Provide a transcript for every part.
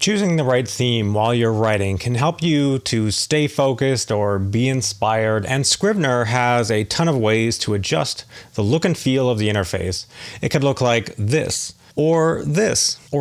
Choosing the right theme while you're writing can help you to stay focused or be inspired, and Scrivener has a ton of ways to adjust the look and feel of the interface. It could look like this, or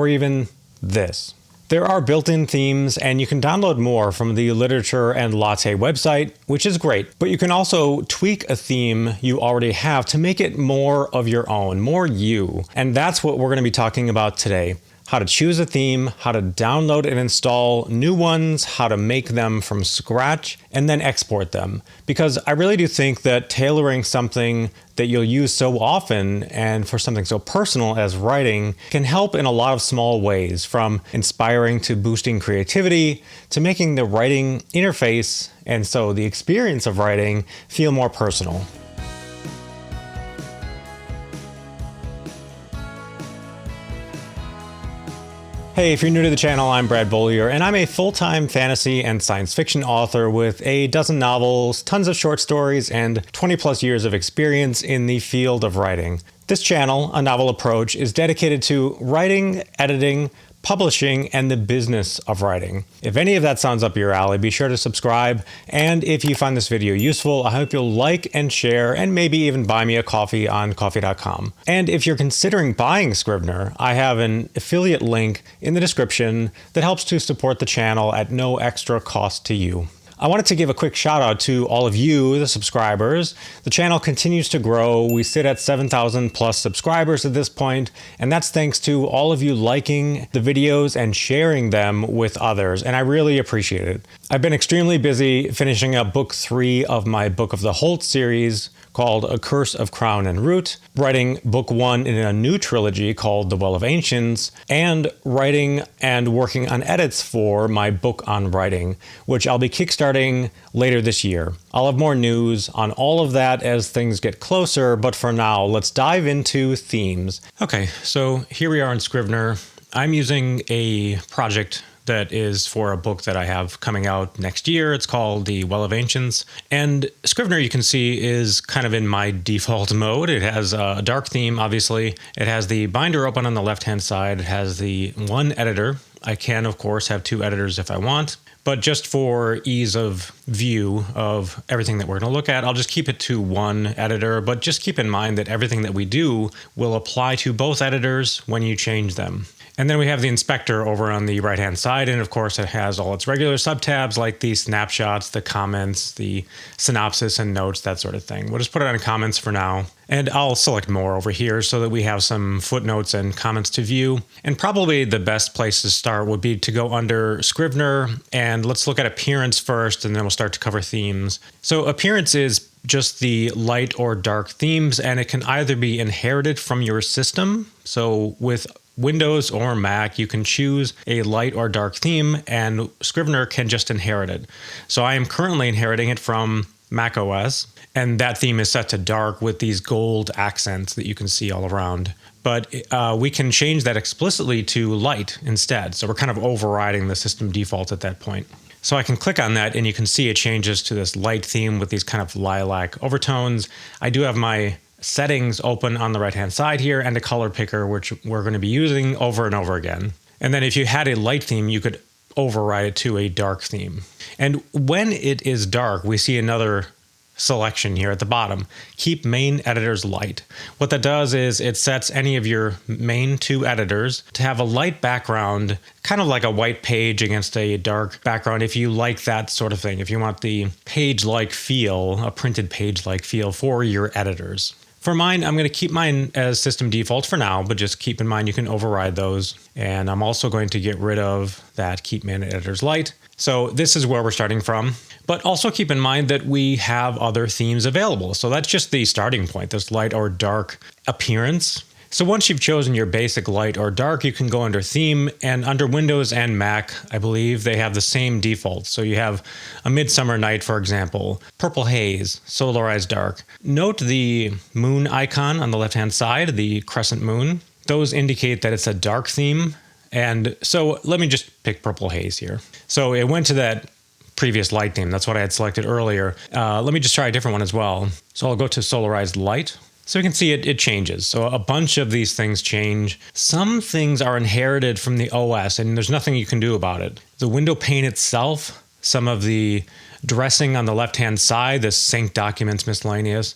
even this. There are built-in themes, and you can download more from the Literature and Latte website, which is great. But you can also tweak a theme you already have to make it more of your own, more you. And that's what we're going to be talking about today. How to choose a theme, how to download and install new ones, how to make them from scratch, and then export them. Because I really do think that tailoring something that you'll use so often and for something so personal as writing can help in a lot of small ways, from inspiring to boosting creativity to making the writing interface, and so the experience of writing, feel more personal. Hey, if you're new to the channel, I'm Brad Beaulieu, and I'm a full-time fantasy and science fiction author with a dozen novels, tons of short stories, and 20 plus years of experience in the field of writing. This channel, A Novel Approach, is dedicated to writing, editing, publishing, and the business of writing. If any of that sounds up your alley, be sure to subscribe. And if you find this video useful, I hope you'll like and share, and maybe even buy me a coffee on coffee.com. And if you're considering buying Scrivener, I have an affiliate link in the description that helps to support the channel at no extra cost to you. I wanted to give a quick shout out to all of you, the subscribers. The channel continues to grow. We sit at 7,000 plus subscribers at this point, and that's thanks to all of you liking the videos and sharing them with others, and I really appreciate it. I've been extremely busy finishing up book 3 of my Book of the Holt series, called A Curse of Crown and Root, writing book 1 in a new trilogy called The Well of Ancients, and writing and working on edits for my book on writing, which I'll be kickstarting later this year. I'll have more news on all of that as things get closer, but for now, let's dive into themes. Okay, so here we are in Scrivener. I'm using a project that is for a book that I have coming out next year. It's called The Well of Ancients. And Scrivener, you can see, is kind of in my default mode. It has a dark theme, obviously. It has the binder open on the left-hand side. It has the one editor. I can, of course, have 2 editors if I want. But just for ease of view of everything that we're going to look at, I'll just keep it to one editor. But just keep in mind that everything that we do will apply to both editors when you change them. And then we have the inspector over on the right-hand side, and of course it has all its regular subtabs like the snapshots, the comments, the synopsis and notes, that sort of thing. We'll just put it on comments for now, and I'll select more over here so that we have some footnotes and comments to view. And probably the best place to start would be to go under Scrivener, and let's look at appearance first, and then we'll start to cover themes. So appearance is just the light or dark themes, and it can either be inherited from your system. So with Windows or Mac, you can choose a light or dark theme, and Scrivener can just inherit it. So I am currently inheriting it from Mac OS, and that theme is set to dark with these gold accents that you can see all around. But we can change that explicitly to light instead. So we're kind of overriding the system default at that point. So I can click on that, and you can see it changes to this light theme with these kind of lilac overtones. I do have my settings open on the right-hand side here, and a color picker, which we're going to be using over and over again. And then if you had a light theme, you could override it to a dark theme. And when it is dark, we see another selection here at the bottom. Keep main editors light. What that does is it sets any of your main 2 editors to have a light background, kind of like a white page against a dark background, if you like that sort of thing. If you want the page-like feel, a printed page-like feel for your editors. For mine, I'm going to keep mine as system default for now, but just keep in mind you can override those. And I'm also going to get rid of that keep main editors light. So this is where we're starting from. But also keep in mind that we have other themes available. So that's just the starting point, this light or dark appearance. So once you've chosen your basic light or dark, you can go under theme, and under Windows and Mac, I believe they have the same defaults. So you have A Midsummer Night, for example, Purple Haze, Solarized Dark. Note the moon icon on the left-hand side, the crescent moon. Those indicate that it's a dark theme. And so let me just pick Purple Haze here. So it went to that previous light theme. That's what I had selected earlier. Let me just try a different one as well. So I'll go to Solarized Light. So you can see it changes. So a bunch of these things change. Some things are inherited from the OS and there's nothing you can do about it. The window pane itself, some of the dressing on the left-hand side, the sync documents, miscellaneous,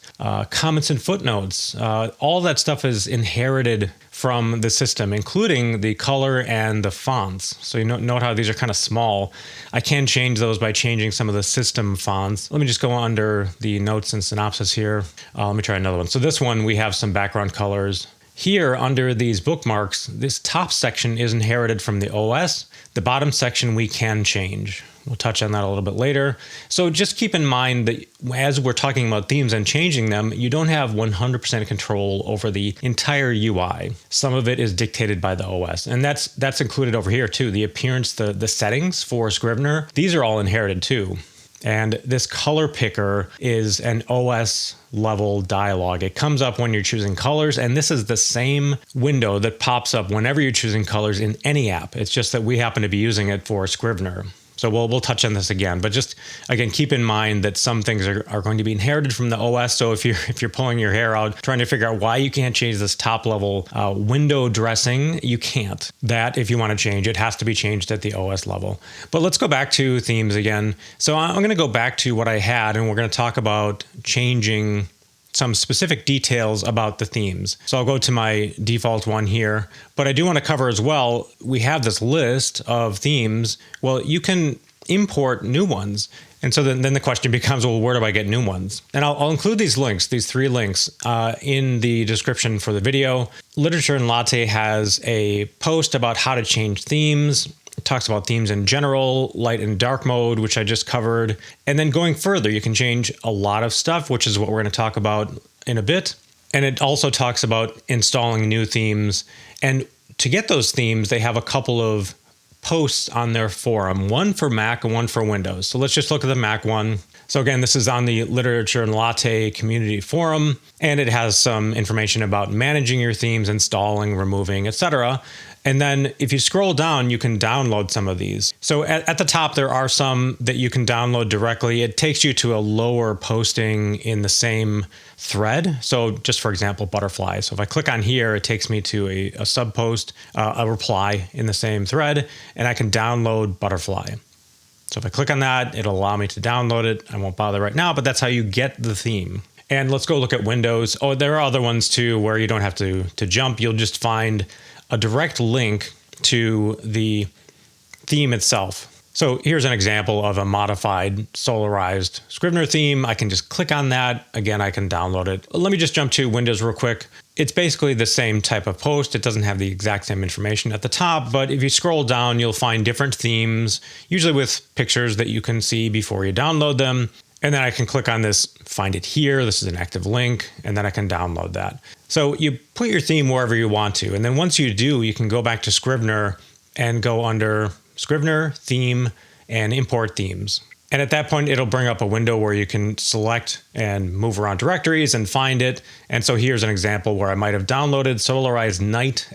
comments and footnotes, all that stuff is inherited from the system, including the color and the fonts. So you note how these are kind of small. I can change those by changing some of the system fonts. Let me just go under the notes and synopsis here. Let me try another one. So this one, we have some background colors. Here, under these bookmarks, this top section is inherited from the OS. The bottom section we can change. We'll touch on that a little bit later. So just keep in mind that as we're talking about themes and changing them, you don't have 100% control over the entire UI. Some of it is dictated by the OS. And that's included over here too. The appearance, the settings for Scrivener, these are all inherited too. And this color picker is an OS level dialog. It comes up when you're choosing colors, and this is the same window that pops up whenever you're choosing colors in any app. It's just that we happen to be using it for Scrivener. So we'll touch on this again, but just again, keep in mind that some things are going to be inherited from the OS. So if you're pulling your hair out, trying to figure out why you can't change this top level window dressing, you can't. That if you want to change, it has to be changed at the OS level. But let's go back to themes again. So I'm going to go back to what I had, and we're going to talk about changing some specific details about the themes. So I'll go to my default one here, but I do want to cover as well, we have this list of themes. Well, you can import new ones. And so then the question becomes, well, where do I get new ones? And I'll include these links, these 3 links in the description for the video. Literature and Latte has a post about how to change themes. It talks about themes in general, light and dark mode, which I just covered. And then going further, you can change a lot of stuff, which is what we're going to talk about in a bit. And it also talks about installing new themes. And to get those themes, they have a couple of posts on their forum, one for Mac and one for Windows. So let's just look at the Mac one. So again, this is on the Literature and Latte community forum, and it has some information about managing your themes, installing, removing, etc. And then if you scroll down, you can download some of these. So at the top, there are some that you can download directly. It takes you to a lower posting in the same thread. So just for example, butterfly. So if I click on here, it takes me to a sub post, a reply in the same thread, and I can download butterfly. So if I click on that, it'll allow me to download it. I won't bother right now, but that's how you get the theme. And let's go look at Windows. Oh, there are other ones too where you don't have to jump. You'll just find a direct link to the theme itself. So here's an example of a modified solarized Scrivener theme. I can just click on that. Again, I can download it. Let me just jump to Windows real quick. It's basically the same type of post. It doesn't have the exact same information at the top, but if you scroll down, you'll find different themes, usually with pictures that you can see before you download them. And then I can click on this, find it here. This is an active link, and then I can download that. So you put your theme wherever you want to. And then once you do, you can go back to Scrivener and go under Scrivener, Theme, and Import Themes. And at that point, it'll bring up a window where you can select and move around directories and find it. And so here's an example where I might have downloaded Solarized Night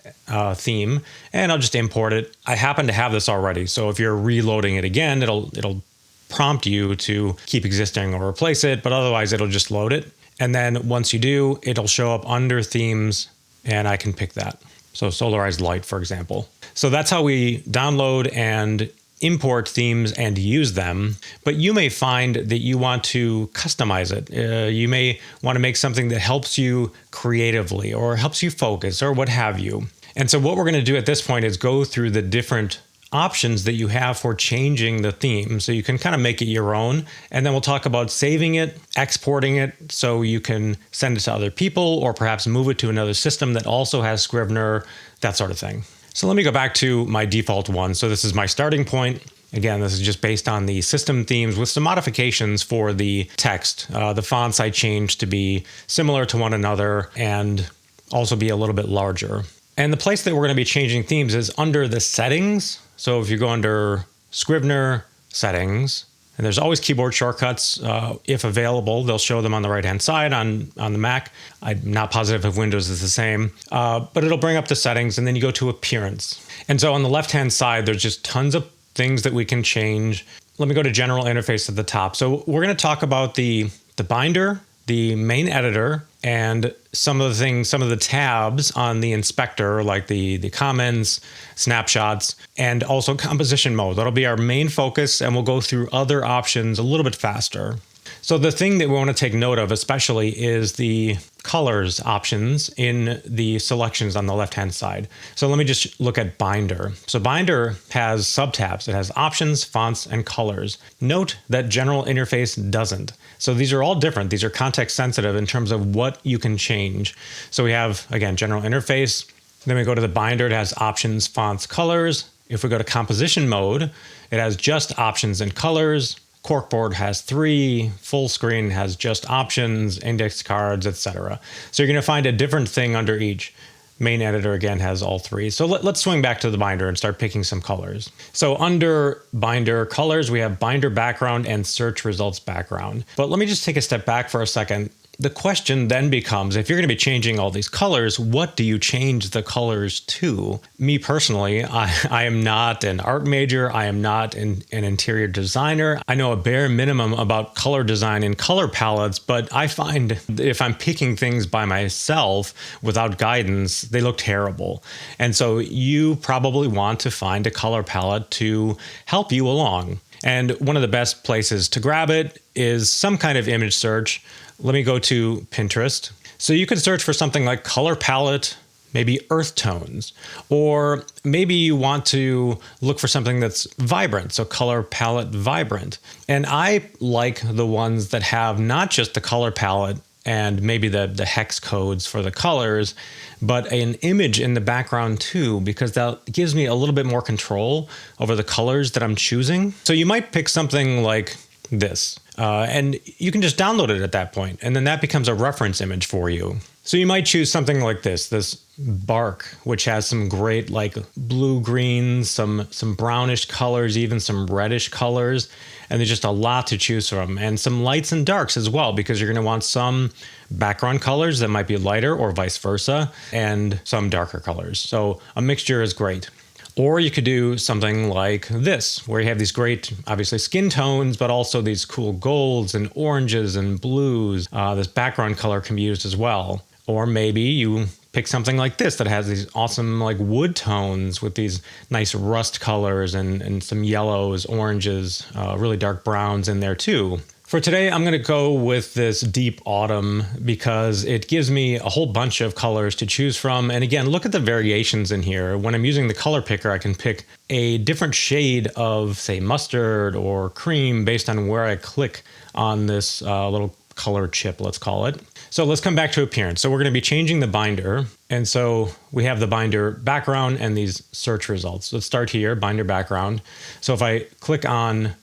theme, and I'll just import it. I happen to have this already. So if you're reloading it again, it'll prompt you to keep existing or replace it, but otherwise it'll just load it. And then once you do, it'll show up under themes, and I can pick that. So Solarized Light, for example. So that's how we download and import themes and use them, but you may find that you want to customize it. You may want to make something that helps you creatively or helps you focus or what have you. And so what we're going to do at this point is go through the different options that you have for changing the theme so you can kind of make it your own. And then we'll talk about saving it, exporting it so you can send it to other people or perhaps move it to another system that also has Scrivener, that sort of thing. So let me go back to my default one. So this is my starting point. Again, this is just based on the system themes with some modifications for the text. The fonts I changed to be similar to one another and also be a little bit larger. And the place that we're going to be changing themes is under the settings. So if you go under Scrivener settings, and there's always keyboard shortcuts, if available, they'll show them on the right-hand side on the Mac. I'm not positive if Windows is the same, but it'll bring up the settings, and then you go to Appearance. And so on the left-hand side, there's just tons of things that we can change. Let me go to General Interface at the top. So we're going to talk about the binder, the main editor and some of the tabs on the inspector, like the comments, snapshots, and also composition mode. That'll be our main focus, and we'll go through other options a little bit faster. So the thing that we want to take note of especially is the colors options in the selections on the left-hand side. So let me just look at Binder. So Binder has subtabs. It has options, fonts, and colors. Note that general interface doesn't. So these are all different. These are context sensitive in terms of what you can change. So we have, again, general interface. Then we go to the Binder. It has options, fonts, colors. If we go to composition mode, it has just options and colors. Corkboard has 3, full screen has just options, index cards, etc. So you're going to find a different thing under each. Main editor again has all 3. So let's swing back to the Binder and start picking some colors. So under Binder colors, we have Binder background and search results background. But let me just take a step back for a second. The question then becomes, if you're going to be changing all these colors, what do you change the colors to? Me personally, I am not an art major. I am not an interior designer. I know a bare minimum about color design and color palettes, but I find if I'm picking things by myself without guidance, they look terrible. And so you probably want to find a color palette to help you along. And one of the best places to grab it is some kind of image search. Let me go to Pinterest. So you could search for something like color palette, maybe earth tones, or maybe you want to look for something that's vibrant. So color palette vibrant. And I like the ones that have not just the color palette and maybe the hex codes for the colors, but an image in the background too, because that gives me a little bit more control over the colors that I'm choosing. So you might pick something like this, and you can just download it at that point, and then that becomes a reference image for you. So you might choose something like this bark, which has some great like blue greens, some brownish colors, even some reddish colors, and there's just a lot to choose from, and some lights and darks as well, because you're going to want some background colors that might be lighter or vice versa, and some darker colors. So a mixture is great. Or you could do something like this, where you have these great, obviously, skin tones, but also these cool golds and oranges and blues. This background color can be used as well. Or maybe you pick something like this that has these awesome like wood tones with these nice rust colors and some yellows, oranges, really dark browns in there too. For today, I'm going to go with this deep autumn because it gives me a whole bunch of colors to choose from. And again, look at the variations in here. When I'm using the color picker, I can pick a different shade of, say, mustard or cream based on where I click on this little color chip, let's call it. So let's come back to appearance. So we're going to be changing the binder. And so we have the binder background and these search results. Let's start here, binder background. So if I click on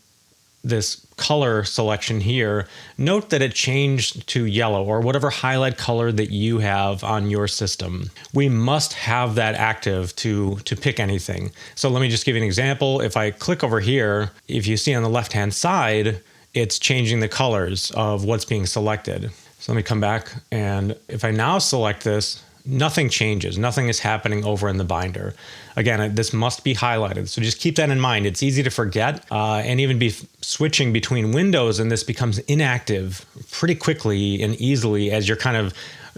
this color selection here, note that it changed to yellow or whatever highlight color that you have on your system. We must have that active to pick anything. So let me just give you an example. If I click over here, if you see on the left-hand side, it's changing the colors of what's being selected. So let me come back, and if I now select this, nothing changes. Nothing is happening over in the binder. Again, this must be highlighted. So just keep that in mind. It's easy to forget and even be switching between windows, and this becomes inactive pretty quickly and easily as you're kind of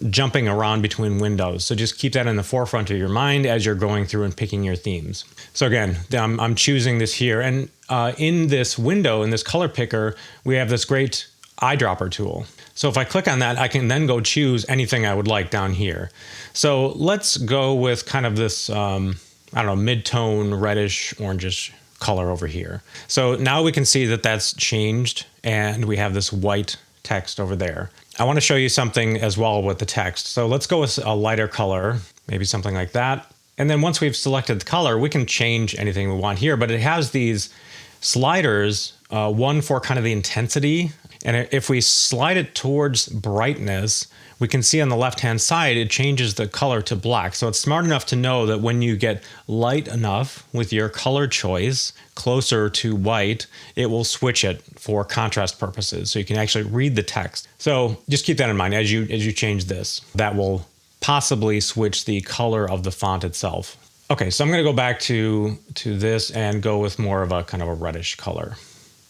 jumping around between windows. So just keep that in the forefront of your mind as you're going through and picking your themes. So again, I'm choosing this here. And in this window, in this color picker, we have this great eyedropper tool. So if I click on that, I can then go choose anything I would like down here. So let's go with kind of this, mid-tone, reddish, orangish color over here. So now we can see that that's changed and we have this white text over there. I want to show you something as well with the text. So let's go with a lighter color, maybe something like that. And then once we've selected the color, we can change anything we want here, but it has these sliders, one for kind of the intensity. And if we slide it towards brightness, we can see on the left-hand side, it changes the color to black. So it's smart enough to know that when you get light enough with your color choice closer to white, it will switch it for contrast purposes. So you can actually read the text. So just keep that in mind as you change this. That will possibly switch the color of the font itself. Okay, so I'm going to go back to this and go with more of a kind of a reddish color.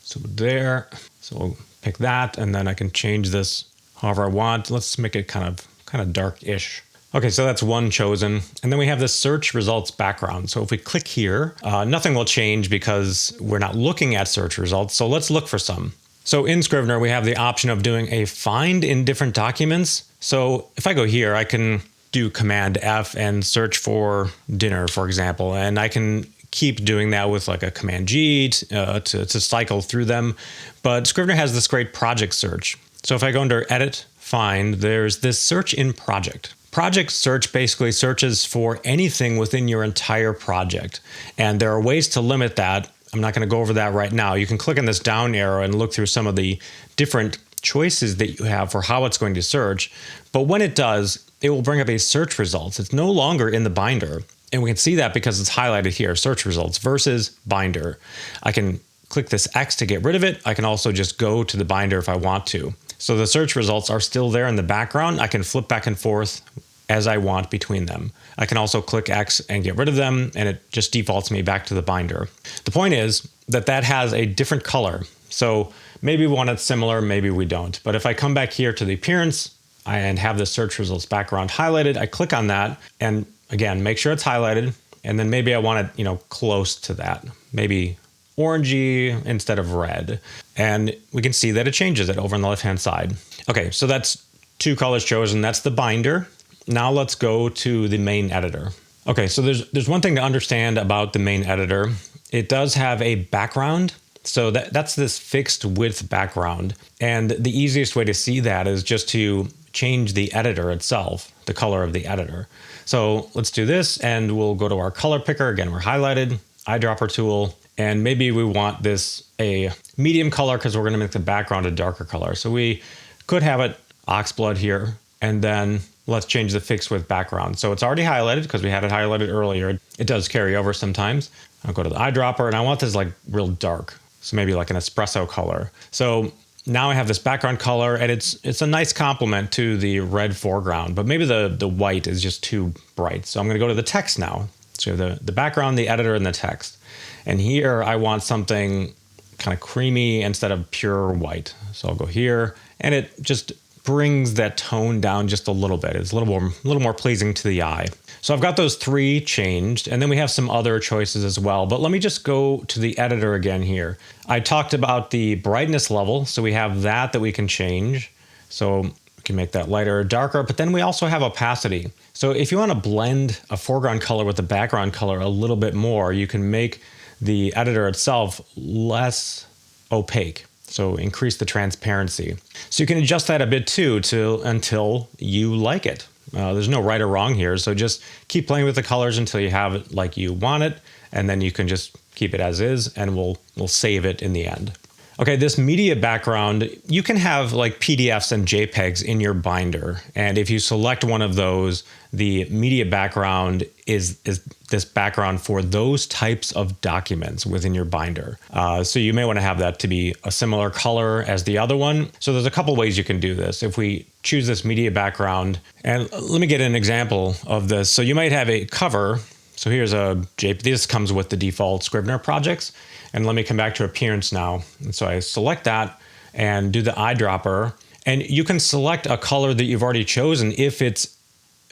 So there, so we'll pick that, and then I can change this however I want. Let's make it kind of dark-ish. Okay, so that's one chosen. And then we have the search results background. So if we click here, nothing will change because we're not looking at search results. So let's look for some. So in Scrivener, we have the option of doing a find in different documents. So if I go here, I can do Command F and search for dinner, for example. And I can keep doing that with like a Command G to cycle through them. But Scrivener has this great project search. So if I go under Edit, Find, there's this search in project. Project search basically searches for anything within your entire project. And there are ways to limit that. I'm not going to go over that right now. You can click on this down arrow and look through some of the different choices that you have for how it's going to search. But when it does, it will bring up a search results. It's no longer in the binder. And we can see that because it's highlighted here, search results versus binder. I can click this X to get rid of it. I can also just go to the binder if I want to. So the search results are still there in the background. I can flip back and forth as I want between them. I can also click X and get rid of them, and it just defaults me back to the binder. The point is that that has a different color. So maybe we want it similar, maybe we don't. But if I come back here to the appearance and have the search results background highlighted, I click on that, and again, make sure it's highlighted, and then maybe I want it, close to that. Maybe orangey instead of red. And we can see that it changes it over on the left-hand side. Okay, so that's two colors chosen. That's the binder. Now let's go to the main editor. Okay, so there's one thing to understand about the main editor. It does have a background. So that's this fixed width background. And the easiest way to see that is just to change the editor itself, the color of the editor. So let's do this, and we'll go to our color picker. Again, we're highlighted, eyedropper tool, and maybe we want this a medium color because we're going to make the background a darker color. So we could have it oxblood here, and then let's change the fixed width background. So it's already highlighted because we had it highlighted earlier. It does carry over sometimes. I'll go to the eyedropper, and I want this like real dark. So maybe like an espresso color. So now I have this background color, and it's a nice complement to the red foreground, but maybe the white is just too bright. So I'm going to go to the text now. So the background, the editor, and the text. And here I want something kind of creamy instead of pure white. So I'll go here, and it just brings that tone down just a little bit. It's a little more pleasing to the eye. So I've got those three changed, and then we have some other choices as well. But let me just go to the editor again here. I talked about the brightness level, so we have that we can change. So we can make that lighter or darker, but then we also have opacity. So if you want to blend a foreground color with the background color a little bit more, you can make the editor itself less opaque. So increase the transparency. So you can adjust that a bit too until you like it. There's no right or wrong here. So just keep playing with the colors until you have it like you want it. And then you can just keep it as is, and we'll save it in the end. Okay, this media background, you can have like PDFs and JPEGs in your binder. And if you select one of those, the media background is this background for those types of documents within your binder. So you may want to have that to be a similar color as the other one. So there's a couple ways you can do this. If we choose this media background, and let me get an example of this. So you might have a cover. So here's a JPEG. This comes with the default Scrivener projects. And let me come back to appearance now. And so I select that and do the eyedropper. And you can select a color that you've already chosen if it's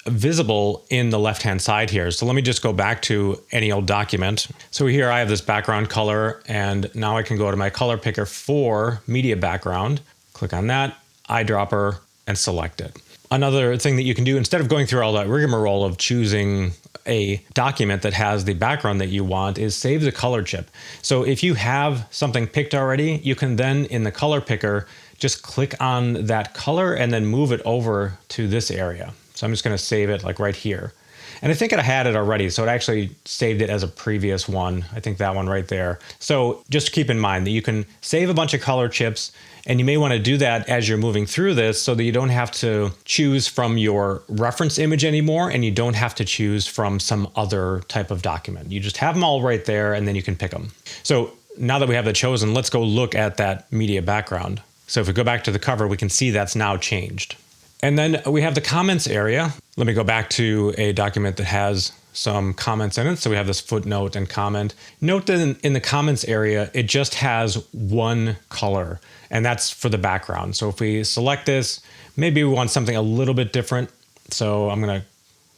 visible in the left-hand side here. So let me just go back to any old document. So here I have this background color, and now I can go to my color picker for media background, click on that, eyedropper, and select it. Another thing that you can do, instead of going through all that rigmarole of choosing a document that has the background that you want, is save the color chip. So if you have something picked already, you can then in the color picker, just click on that color and then move it over to this area. So I'm just going to save it like right here. And I think I had it already, so it actually saved it as a previous one. I think that one right there. So just keep in mind that you can save a bunch of color chips, and you may want to do that as you're moving through this so that you don't have to choose from your reference image anymore, and you don't have to choose from some other type of document. You just have them all right there, and then you can pick them. So now that we have that chosen, let's go look at that media background. So if we go back to the cover, we can see that's now changed. And then we have the comments area. Let me go back to a document that has some comments in it. So we have this footnote and comment. Note that in the comments area, it just has one color, and that's for the background. So if we select this, Maybe we want something a little bit different. So I'm going to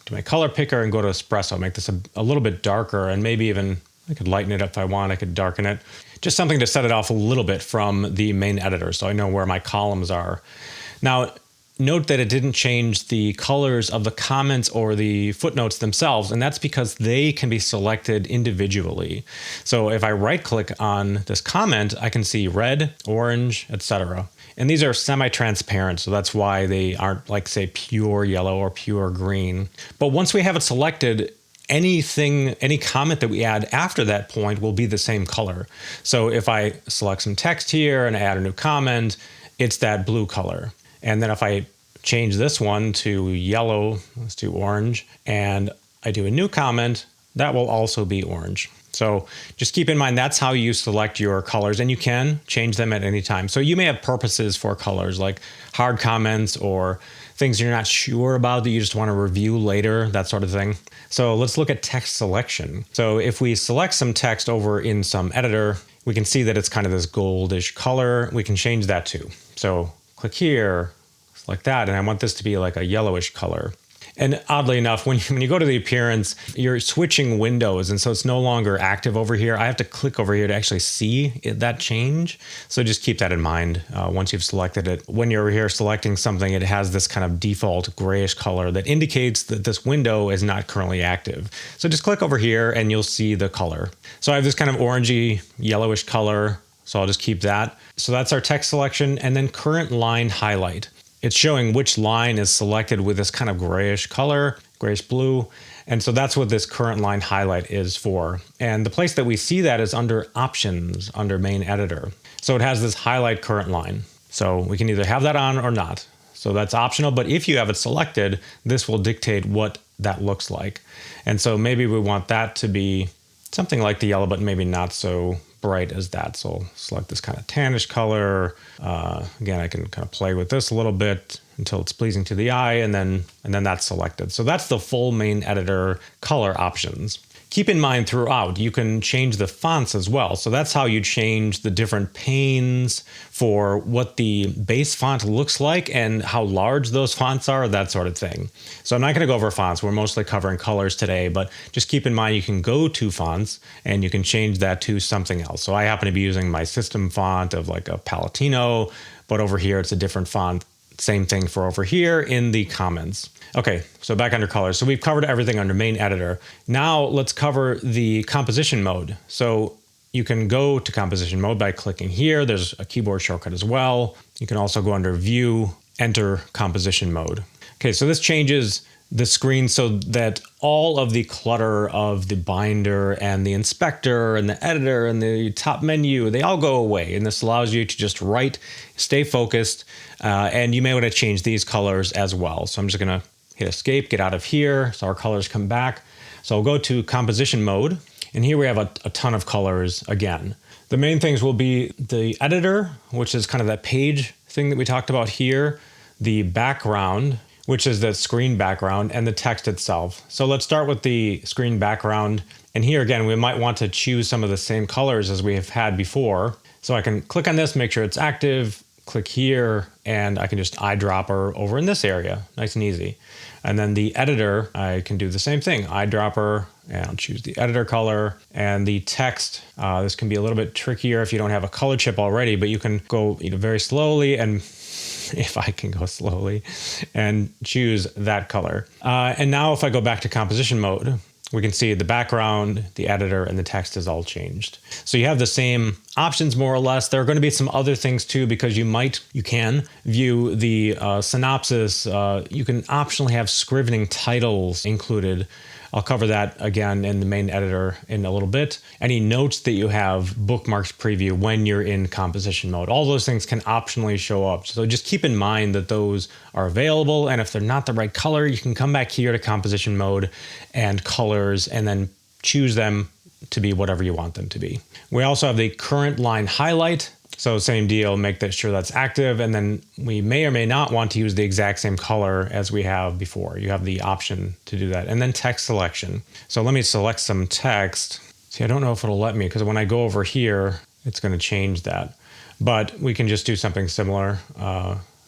do my color picker and go to espresso, make this a little bit darker, and maybe even I could lighten it up if I want. I could darken it. Just something to set it off a little bit from the main editor so I know where my columns are. Now, note that it didn't change the colors of the comments or the footnotes themselves, and that's because they can be selected individually. So if I right-click on this comment, I can see red, orange, etc. And these are semi-transparent, so that's why they aren't like, say, pure yellow or pure green. But once we have it selected, any comment that we add after that point will be the same color. So if I select some text here and add a new comment, it's that blue color. And then if I change this one to yellow, let's do orange, and I do a new comment, that will also be orange. So just keep in mind that's how you select your colors, and you can change them at any time. So you may have purposes for colors like hard comments or things you're not sure about that you just want to review later, that sort of thing. So let's look at text selection. So if we select some text over in some editor, we can see that it's kind of this goldish color. We can change that too. So click here, like that, and I want this to be like a yellowish color. And oddly enough, when you go to the appearance, you're switching windows, and so it's no longer active over here. I have to click over here to actually see that change. So just keep that in mind once you've selected it. When you're here selecting something, it has this kind of default grayish color that indicates that this window is not currently active. So just click over here and you'll see the color. So I have this kind of orangey, yellowish color, so I'll just keep that. So that's our text selection, and then current line highlight. It's showing which line is selected with this kind of grayish color, grayish blue. And so that's what this current line highlight is for. And the place that we see that is under options, under main editor. So it has this highlight current line. So we can either have that on or not. So that's optional, but if you have it selected, this will dictate what that looks like. And so maybe we want that to be something like the yellow, but maybe not so bright as that. So I'll select this kind of tannish color. Again, I can kind of play with this a little bit until it's pleasing to the eye, and then that's selected. So that's the full main editor color options. Keep in mind throughout, you can change the fonts as well. So that's how you change the different panes for what the base font looks like and how large those fonts are, that sort of thing. So I'm not going to go over fonts. We're mostly covering colors today, but just keep in mind you can go to fonts and you can change that to something else. So I happen to be using my system font of like a Palatino, but over here it's a different font. Same thing for over here in the comments. Okay, so back under colors. So we've covered everything under main editor. Now let's cover the composition mode. So you can go to composition mode by clicking here. There's a keyboard shortcut as well. You can also go under view, enter composition mode. Okay, so this changes the screen so that all of the clutter of the binder and the inspector and the editor and the top menu, they all go away. And this allows you to just write, stay focused, and you may want to change these colors as well. So I'm just going to hit escape, get out of here, so our colors come back. So I'll go to composition mode, and here we have a ton of colors again. The main things will be the editor, which is kind of that page thing that we talked about here, the background, which is the screen background, and the text itself. So let's start with the screen background. And here again, we might want to choose some of the same colors as we have had before. So I can click on this, make sure it's active, click here, and I can just eyedropper over in this area, nice and easy. And then the editor, I can do the same thing, eyedropper, and I'll choose the editor color. And the text, this can be a little bit trickier if you don't have a color chip already, but you can go very slowly, and if I can go slowly, and choose that color. And now if I go back to composition mode, we can see the background, the editor, and the text is all changed. So you have the same options more or less. There are going to be some other things too, because you can view the synopsis. You can optionally have scrivening titles included. I'll cover that again in the main editor in a little bit. Any notes that you have, bookmarks preview when you're in composition mode. All those things can optionally show up. So just keep in mind that those are available. And if they're not the right color, you can come back here to composition mode and colors and then choose them to be whatever you want them to be. We also have the current line highlight. So same deal, make sure that's active, and then we may or may not want to use the exact same color as we have before. You have the option to do that. And then text selection. So let me select some text. See, I don't know if it'll let me, because when I go over here, it's going to change that. But we can just do something similar.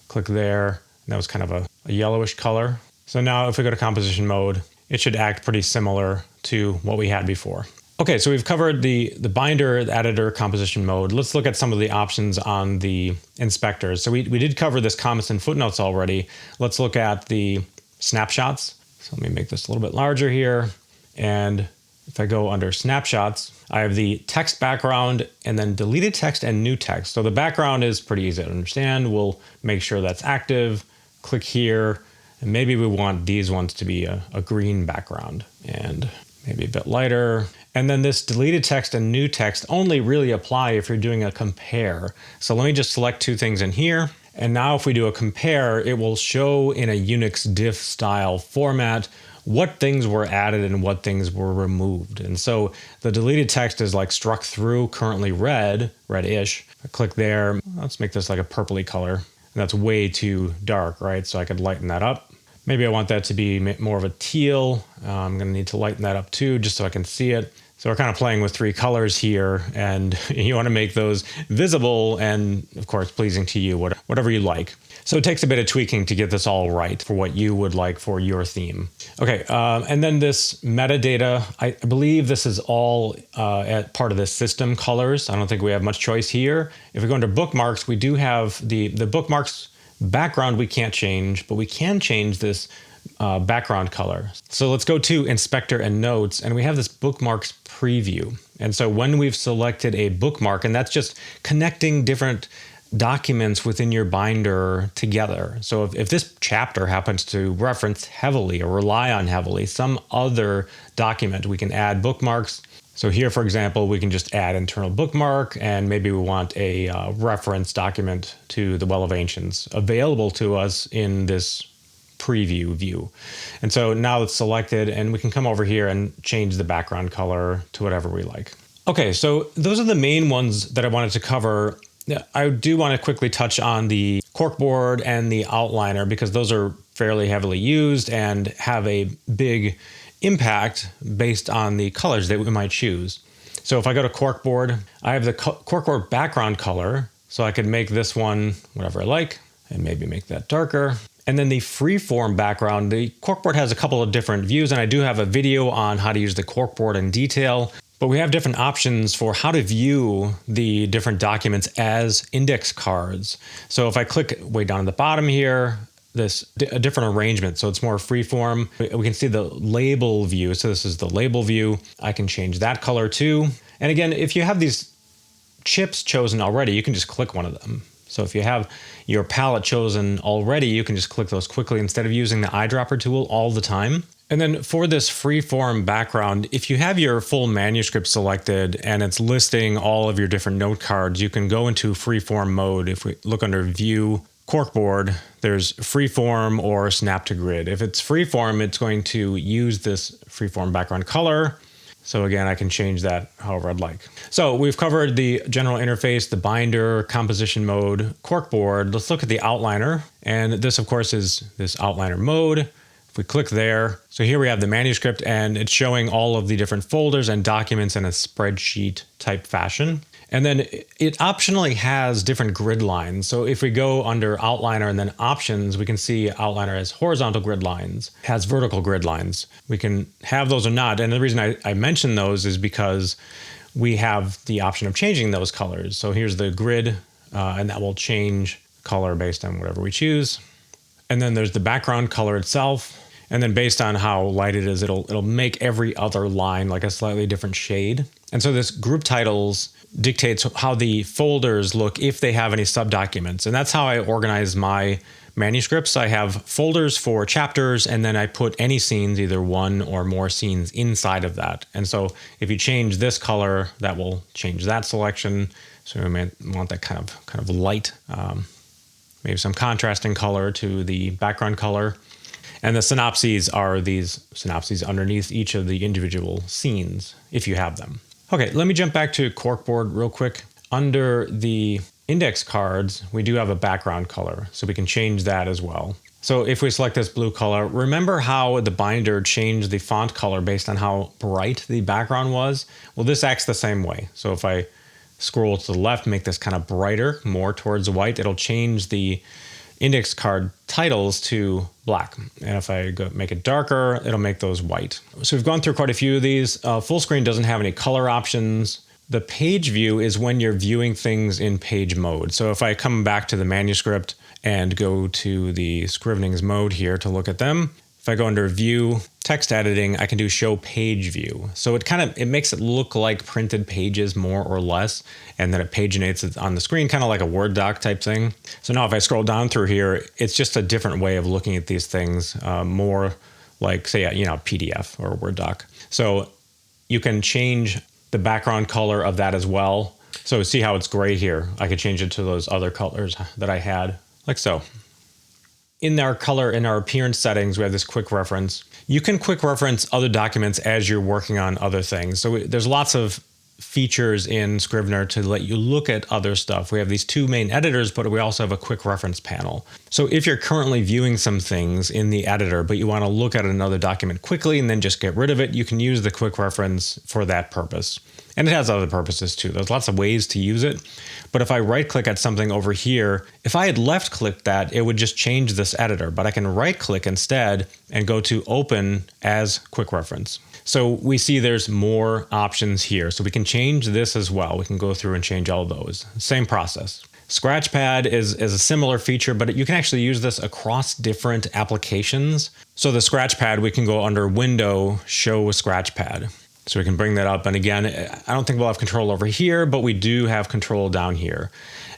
Click there, That was kind of a yellowish color. So now if we go to composition mode, it should act pretty similar to what we had before. Okay, so we've covered the binder, the editor, composition mode. Let's look at some of the options on the inspectors. So we did cover this comments and footnotes already. Let's look at the snapshots. So let me make this a little bit larger here. And if I go under snapshots, I have the text background and then deleted text and new text. So the background is pretty easy to understand. We'll make sure that's active. Click here. And maybe we want these ones to be a green background and maybe a bit lighter. And then this deleted text and new text only really apply if you're doing a compare. So let me just select two things in here. And now if we do a compare, it will show in a Unix diff style format what things were added and what things were removed. And so the deleted text is like struck through, currently reddish. I click there. Let's make this like a purpley color. And that's way too dark, right? So I could lighten that up. Maybe I want that to be more of a teal. I'm going to need to lighten that up too, just so I can see it. So we're kind of playing with three colors here, and you want to make those visible and, of course, pleasing to you, whatever you like. So it takes a bit of tweaking to get this all right for what you would like for your theme. Okay, and then this metadata, I believe this is all at part of the system colors. I don't think we have much choice here. If we go into bookmarks, we do have the bookmarks background we can't change, but we can change this background color. So let's go to inspector and notes, and we have this bookmarks preview. And so when we've selected a bookmark, and that's just connecting different documents within your binder together. So if this chapter happens to reference heavily or rely on heavily some other document, we can add bookmarks. So here, for example, we can just add internal bookmark, and maybe we want a reference document to the Well of Ancients available to us in this preview view. And so now it's selected, and we can come over here and change the background color to whatever we like. Okay, so those are the main ones that I wanted to cover. I do want to quickly touch on the Corkboard and the outliner because those are fairly heavily used and have a big impact based on the colors that we might choose. So if I go to Corkboard, I have the Corkboard background color, so I could make this one whatever I like and maybe make that darker. And then the freeform background, the Corkboard has a couple of different views, and I do have a video on how to use the Corkboard in detail, but we have different options for how to view the different documents as index cards. So if I click way down at the bottom here, a different arrangement, so it's more freeform. We can see the label view, so this is the label view. I can change that color too. And again, if you have these chips chosen already, you can just click one of them. So if you have your palette chosen already, you can just click those quickly instead of using the eyedropper tool all the time. And then for this freeform background, if you have your full manuscript selected and it's listing all of your different note cards, you can go into freeform mode. If we look under View, Corkboard, there's freeform or snap to grid. If it's freeform, it's going to use this freeform background color. So again, I can change that however I'd like. So we've covered the general interface, the binder, composition mode, Corkboard. Let's look at the outliner. And this, of course, is this outliner mode. If we click there, so here we have the manuscript, and it's showing all of the different folders and documents in a spreadsheet type fashion. And then it optionally has different grid lines. So if we go under outliner and then options, we can see outliner has horizontal grid lines, has vertical grid lines. We can have those or not. And the reason I mention those is because we have the option of changing those colors. So here's the grid, and that will change color based on whatever we choose. And then there's the background color itself. And then based on how light it is, it'll make every other line like a slightly different shade. And so this group titles dictates how the folders look if they have any subdocuments. And that's how I organize my manuscripts. I have folders for chapters, and then I put any scenes, either one or more scenes inside of that. And so if you change this color, that will change that selection. So we may want that kind of light, maybe some contrasting color to the background color. And the synopses are these synopses underneath each of the individual scenes, if you have them. Okay, let me jump back to Corkboard real quick. Under the index cards, we do have a background color, so we can change that as well. So if we select this blue color, remember how the binder changed the font color based on how bright the background was? Well, this acts the same way. So if I scroll to the left, make this kind of brighter, more towards white, it'll change the index card titles to black. And if I go make it darker, it'll make those white. So we've gone through quite a few of these. Full screen doesn't have any color options. The page view is when you're viewing things in page mode. So if I come back to the manuscript and go to the Scrivenings mode here to look at them, if I go under view, text editing, I can do show page view. So it makes it look like printed pages more or less, and then it paginates it on the screen, kind of like a Word doc type thing. So now if I scroll down through here, it's just a different way of looking at these things, more like, say, PDF or a Word doc. So you can change the background color of that as well. So see how it's gray here. I could change it to those other colors that I had, like so. In our color, in our appearance settings, we have this quick reference. You can quick reference other documents as you're working on other things. So there's lots of features in Scrivener to let you look at other stuff. We have these two main editors, but we also have a quick reference panel. So if you're currently viewing some things in the editor, but you want to look at another document quickly and then just get rid of it, you can use the quick reference for that purpose. And it has other purposes too. There's lots of ways to use it. But if I right click at something over here, if I had left clicked that, it would just change this editor, but I can right click instead and go to open as quick reference. So we see there's more options here. So we can change this as well. We can go through and change all of those. Same process. Scratchpad is a similar feature, but you can actually use this across different applications. So the Scratchpad, we can go under Window, Show Scratchpad. So we can bring that up. And again, I don't think we'll have control over here, but we do have control down here.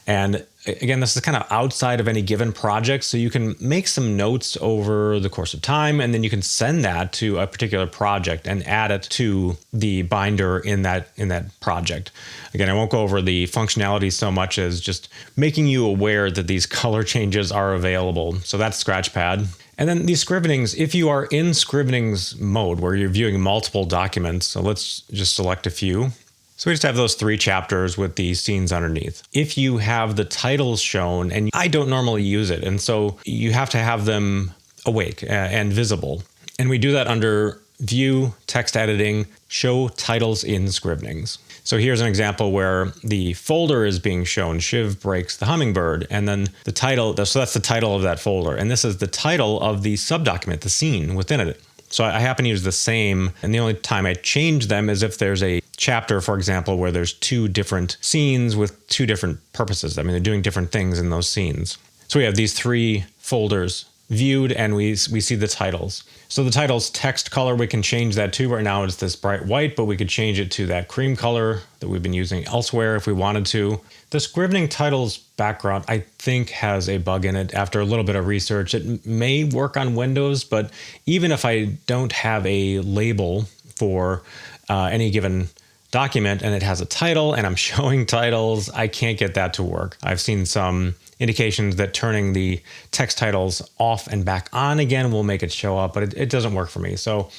And again, this is kind of outside of any given project. So you can make some notes over the course of time, and then you can send that to a particular project and add it to the binder in that project. Again, I won't go over the functionality so much as just making you aware that these color changes are available. So that's Scratchpad. And then these Scrivenings, if you are in Scrivenings mode where you're viewing multiple documents, so let's just select a few. So we just have those 3 chapters with the scenes underneath. If you have the titles shown, and I don't normally use it, and so you have to have them awake and visible. And we do that under View, Text Editing, Show Titles in Scrivenings. So here's an example where the folder is being shown, Shiv Breaks the Hummingbird, and then the title, so that's the title of that folder. And this is the title of the subdocument, the scene within it. So I happen to use the same, and the only time I change them is if there's a chapter, for example, where there's 2 different scenes with 2 different purposes. I mean, they're doing different things in those scenes. So we have these 3 folders viewed, and we see the titles. So the title's text color, we can change that too. Right now it's this bright white, but we could change it to that cream color that we've been using elsewhere if we wanted to. The Scrivening titles background, I think, has a bug in it. After a little bit of research, it may work on Windows, but even if I don't have a label for any given document and it has a title and I'm showing titles, I can't get that to work. I've seen some indications that turning the text titles off and back on again will make it show up, but it doesn't work for me. So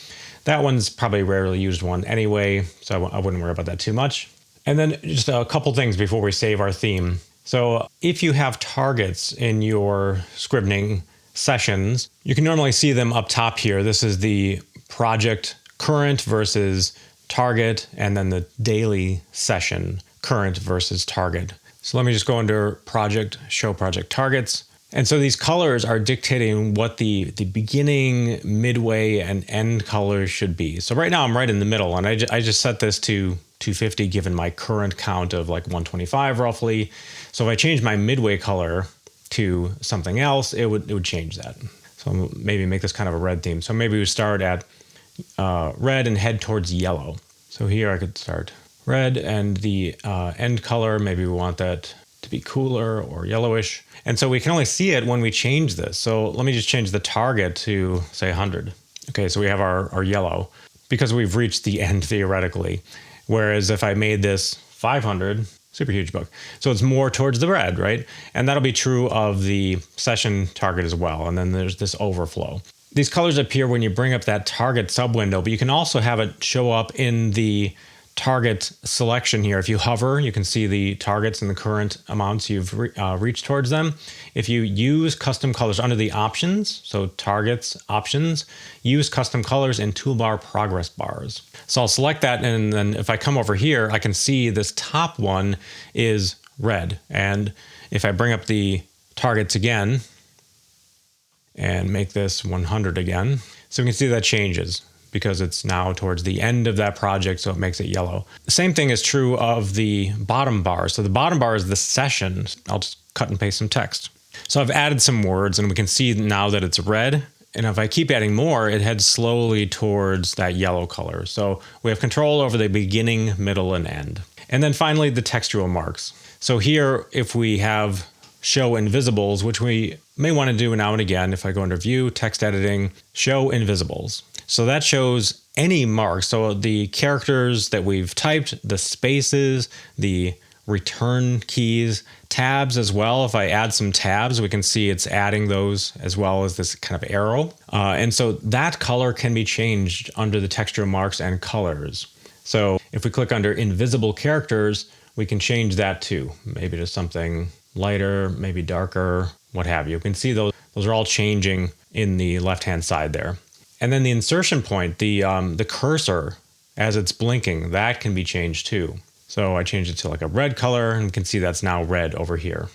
that one's probably a rarely used one anyway, so I wouldn't worry about that too much. And then just a couple things before we save our theme. So if you have targets in your Scrivening sessions, you can normally see them up top here. This is the project current versus target, and then the daily session current versus target. So let me just go under project, show project targets. And so these colors are dictating what the beginning, midway, and end colors should be. So right now I'm right in the middle, and I just set this to 250 given my current count of like 125 roughly. So if I change my midway color to something else, it would change that. So maybe make this kind of a red theme. So maybe we start at red and head towards yellow. So here I could start red, and the end color, maybe we want that to be cooler or yellowish. And so we can only see it when we change this. So let me just change the target to say 100. Okay, so we have our yellow because we've reached the end theoretically. Whereas if I made this 500, super huge book. So it's more towards the red, right? And that'll be true of the session target as well. And then there's this overflow. These colors appear when you bring up that target sub window, but you can also have it show up in the target selection here. If you hover, you can see the targets and the current amounts you've reached towards them. If you use custom colors under the options, so targets, options, use custom colors in toolbar progress bars. So I'll select that, and then if I come over here, I can see this top one is red. And if I bring up the targets again, and make this 100 again. So we can see that changes because it's now towards the end of that project, so it makes it yellow. The same thing is true of the bottom bar. So the bottom bar is the session. I'll just cut and paste some text. So I've added some words and we can see now that it's red. And if I keep adding more, it heads slowly towards that yellow color. So we have control over the beginning, middle, and end. And then finally, the textual marks. So here, if we have show invisibles, which we may want to do now and again, if I go under View, Text Editing, Show Invisibles. So that shows any marks. So the characters that we've typed, the spaces, the return keys, tabs as well. If I add some tabs, we can see it's adding those as well as this kind of arrow. And so that color can be changed under the texture marks and colors. So if we click under invisible characters, we can change that too, maybe to something lighter, maybe darker, what have you. You can see those are all changing in the left-hand side there. And then the insertion point, the cursor, as it's blinking, that can be changed too. So I changed it to like a red color and you can see that's now red over here.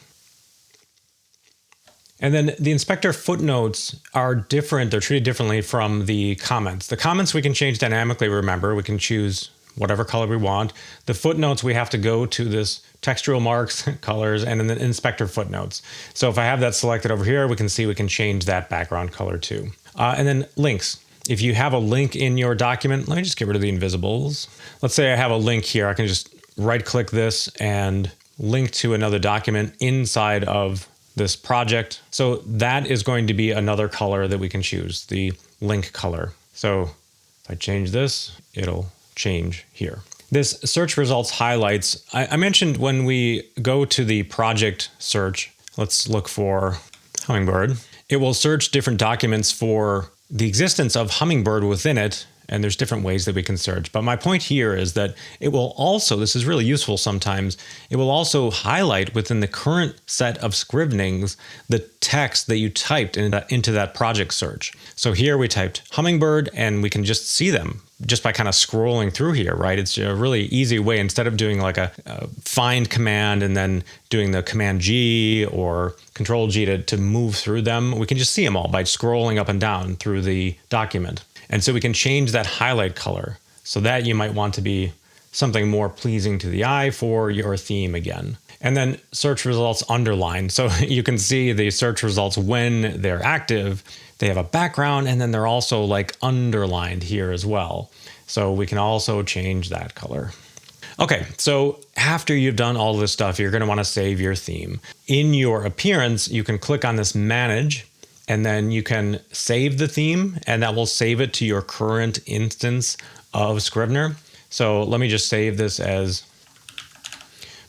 And then the inspector footnotes are different. They're treated differently from the comments. The comments we can change dynamically, remember. We can choose whatever color we want. The footnotes, we have to go to this textual marks, colors, and then inspector footnotes. So if I have that selected over here, we can see we can change that background color too. And then links. If you have a link in your document, let me just get rid of the invisibles. Let's say I have a link here. I can just right-click this and link to another document inside of this project. So that is going to be another color that we can choose, the link color. So if I change this, it'll change here. This search results highlights, I mentioned when we go to the project search, let's look for Hummingbird. It will search different documents for the existence of Hummingbird within it, and there's different ways that we can search. But my point here is that it will also, this is really useful sometimes, it will also highlight within the current set of Scrivenings the text that you typed into that project search. So here we typed Hummingbird and we can just see them just by kind of scrolling through here, right? It's a really easy way, instead of doing like a find command and then doing the Command G or Control G to move through them, we can just see them all by scrolling up and down through the document. And so we can change that highlight color so that you might want to be something more pleasing to the eye for your theme again. And then search results underlined. So you can see the search results when they're active, they have a background and then they're also like underlined here as well. So we can also change that color. Okay, so after you've done all this stuff, you're going to want to save your theme. In your appearance, you can click on this manage and then you can save the theme and that will save it to your current instance of Scrivener. So let me just save this as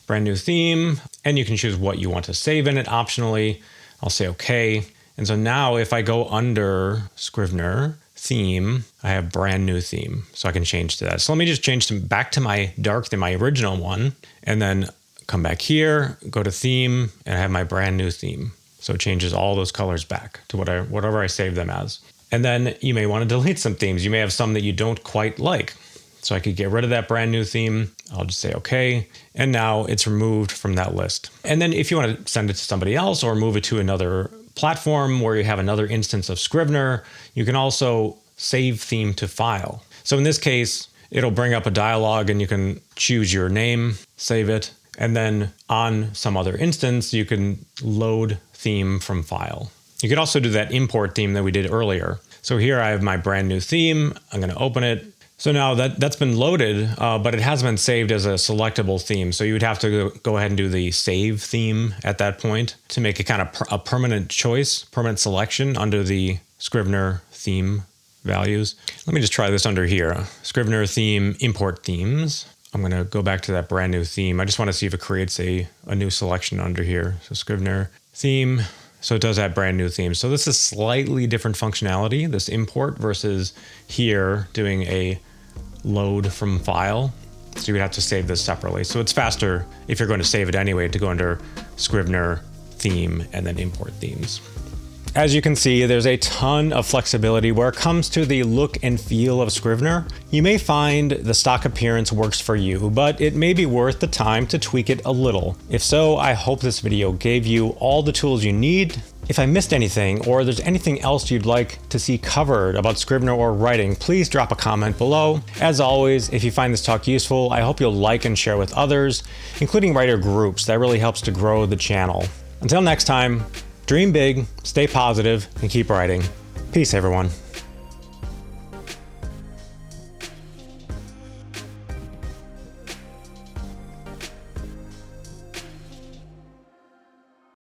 brand new theme, and you can choose what you want to save in it optionally. I'll say okay. And so now if I go under Scrivener theme, I have brand new theme. So I can change to that. So let me just change back to my dark than my original one, and then come back here, go to theme, and I have my brand new theme. So it changes all those colors back to whatever I saved them as. And then you may want to delete some themes. You may have some that you don't quite like. So I could get rid of that brand new theme. I'll just say okay. And now it's removed from that list. And then if you want to send it to somebody else or move it to another platform where you have another instance of Scrivener, you can also save theme to file. So in this case, it'll bring up a dialog and you can choose your name, save it, and then on some other instance, you can load theme from file. You could also do that import theme that we did earlier. So here I have my brand new theme. I'm going to open it. So now that's been loaded, but it hasn't been saved as a selectable theme. So you would have to go ahead and do the save theme at that point to make it kind of a permanent choice, permanent selection under the Scrivener theme values. Let me just try this under here. Scrivener theme, import themes. I'm going to go back to that brand new theme. I just want to see if it creates a new selection under here. So Scrivener theme. So it does have brand new themes. So this is slightly different functionality, this import, versus here doing a load from file. So you would have to save this separately. So it's faster if you're going to save it anyway to go under Scrivener theme and then import themes. As you can see, there's a ton of flexibility where it comes to the look and feel of Scrivener. You may find the stock appearance works for you, but it may be worth the time to tweak it a little. If so, I hope this video gave you all the tools you need If I missed anything, or there's anything else you'd like to see covered about Scrivener or writing, please drop a comment below. As always, if you find this talk useful, I hope you'll like and share with others, including writer groups. That really helps to grow the channel. Until next time, dream big, stay positive, and keep writing. Peace, everyone.